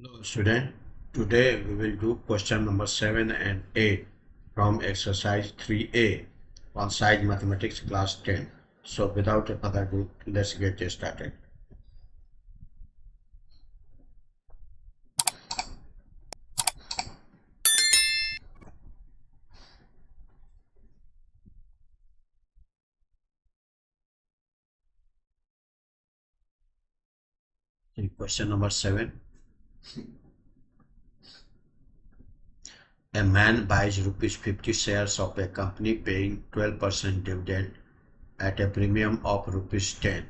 Hello student, today we will do question number 7 and 8 from exercise 3A, Concise Mathematics class 10. So without further ado, let's get started. Question number 7. A man buys rupees 50 shares of a company paying 12% dividend at a premium of rupees 10.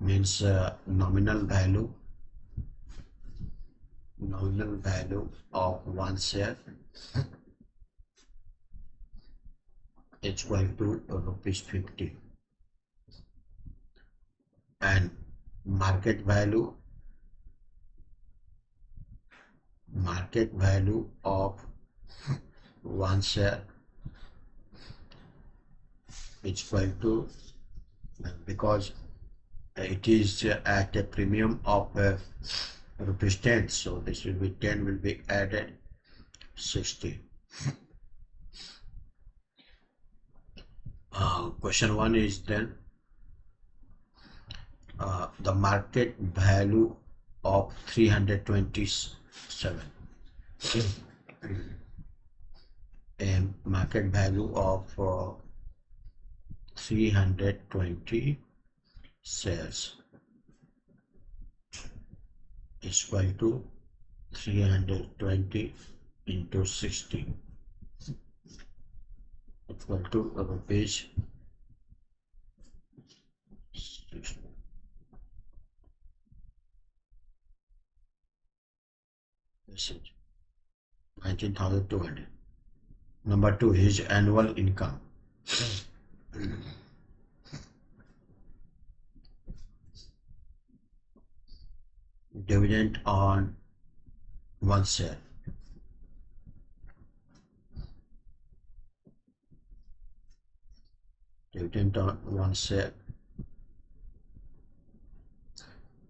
Means nominal value of one share is equal to rupees 50, and market value of one share is equal to, because it is at a premium of rupees 10, so this will be 10 will be added 60. Question 1 is then the market value of 327. A market value of 320 shares is equal to 320 into 60 equal to rupees 60. This is 19,200. Number 2, his annual income. Dividend on one share. Dividend on one share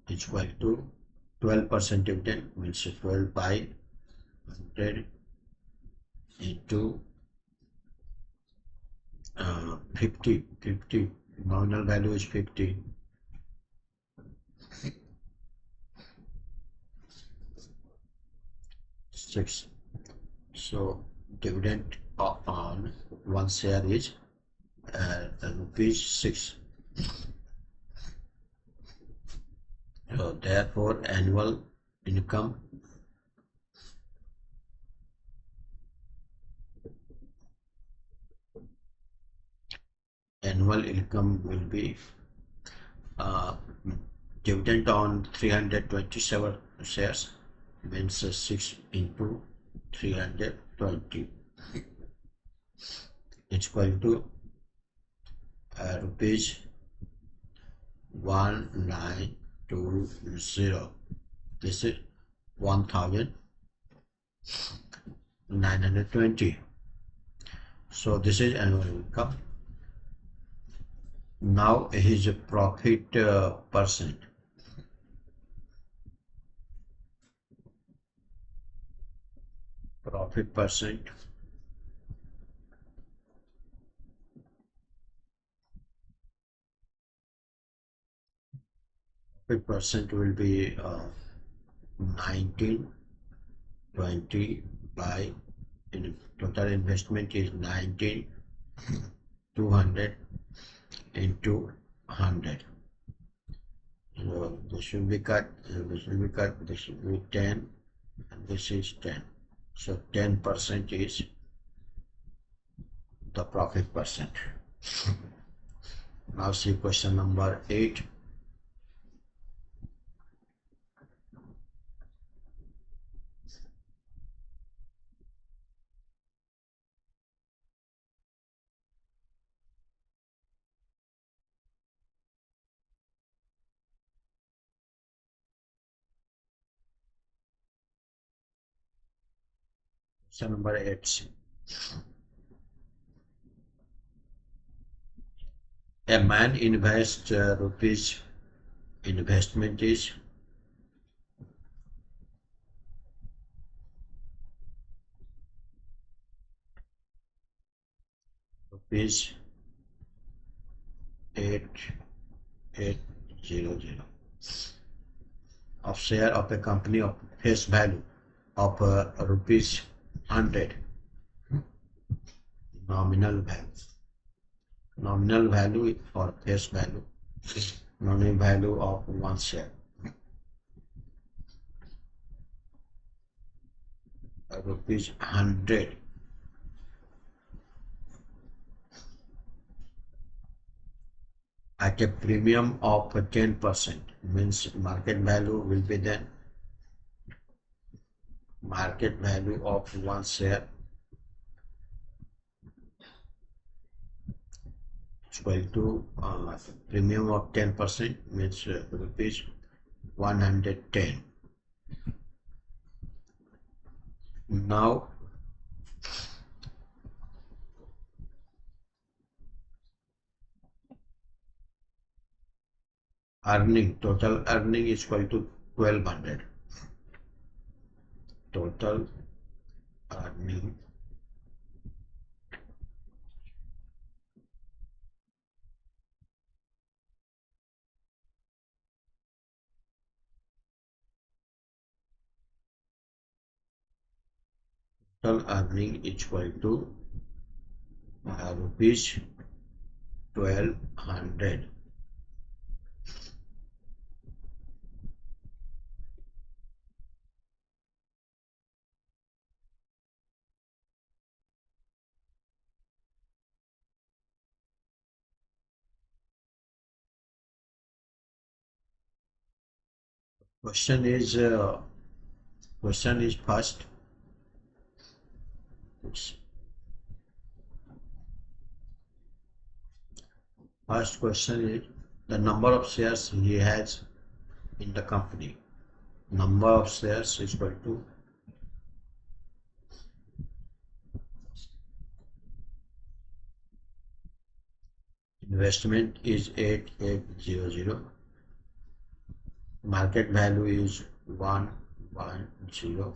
is equal to 12% dividend, means 12 by 100 into 50. Nominal value is 50. Six. So dividend on one share is rupees 6. So therefore annual income will be dividend on 327 shares, means 6 into 320 is equal to rupees 1920. This is 1920. So this is annual income. Now his profit percent. Profit percent will be 1920 by, in total investment is 19,200 into 100. So this should be cut, this should be 10, and this is 10. So 10% is the profit percent. Now see question number 8. Question number 8. A man invests rupees, investment is rupees 8800 of share of a company of face value of rupees 100 nominal value or face value, nominal value of one share, rupees 100 at a premium of 10%, means market value will be then market value of one share equal to premium of 10%, means rupees 110. Now total earning is equal to 1200. Total earning is equal to rupees 1200. Question is first. First question is the number of shares he has in the company. Number of shares is equal to investment is 8800. Market value is 110.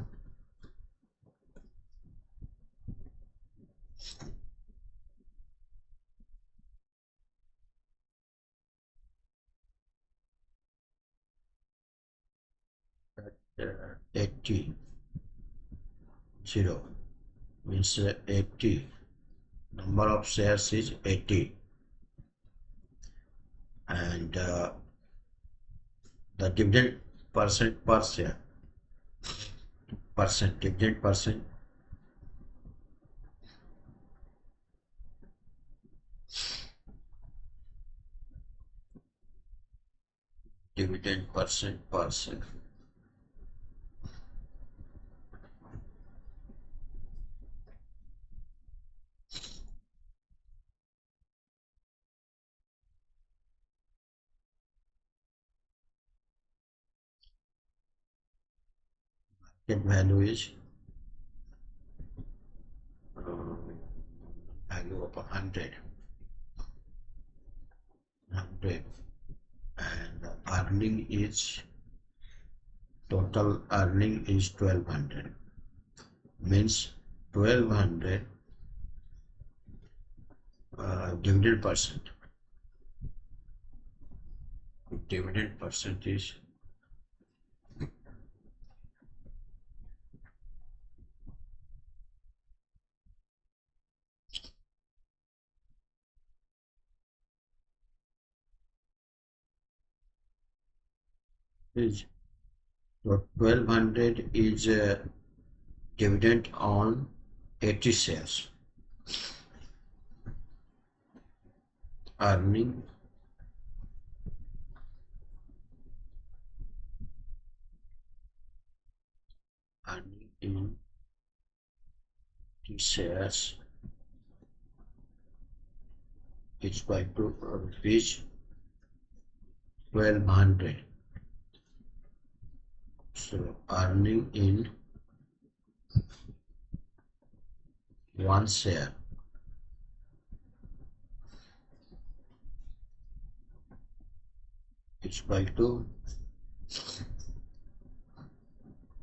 Uh, 80 means 80. Number of shares is 80, and the dividend percent per share, dividend percent per share. Market value is value of 100, and earning is total earning is 1200, means 1200 dividend percent. Dividend percent is is so 1200 is dividend on 80 shares. Earning in 80 shares is equal to rupees 1200. So earning in one share is equal to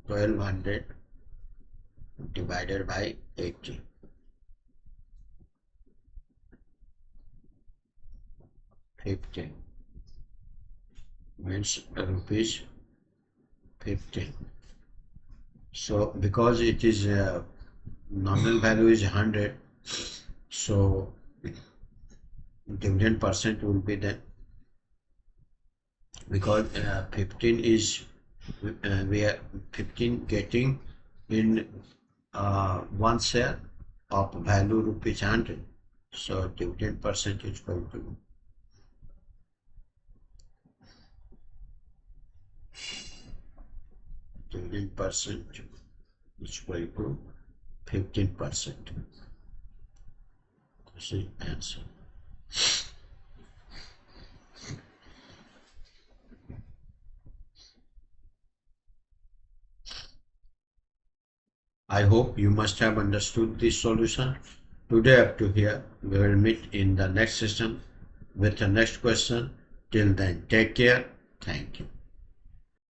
1200 divided by 80. 15 means rupees 15. So because it is nominal value is 100, so dividend percent will be then, because 15 is we are 15 getting in one share of value rupees 100, so dividend percent is going to dividend percent is equal to 15%. This is answer. I hope you must have understood this solution. Today up to here, we will meet in the next session with the next question. Till then, take care. Thank you.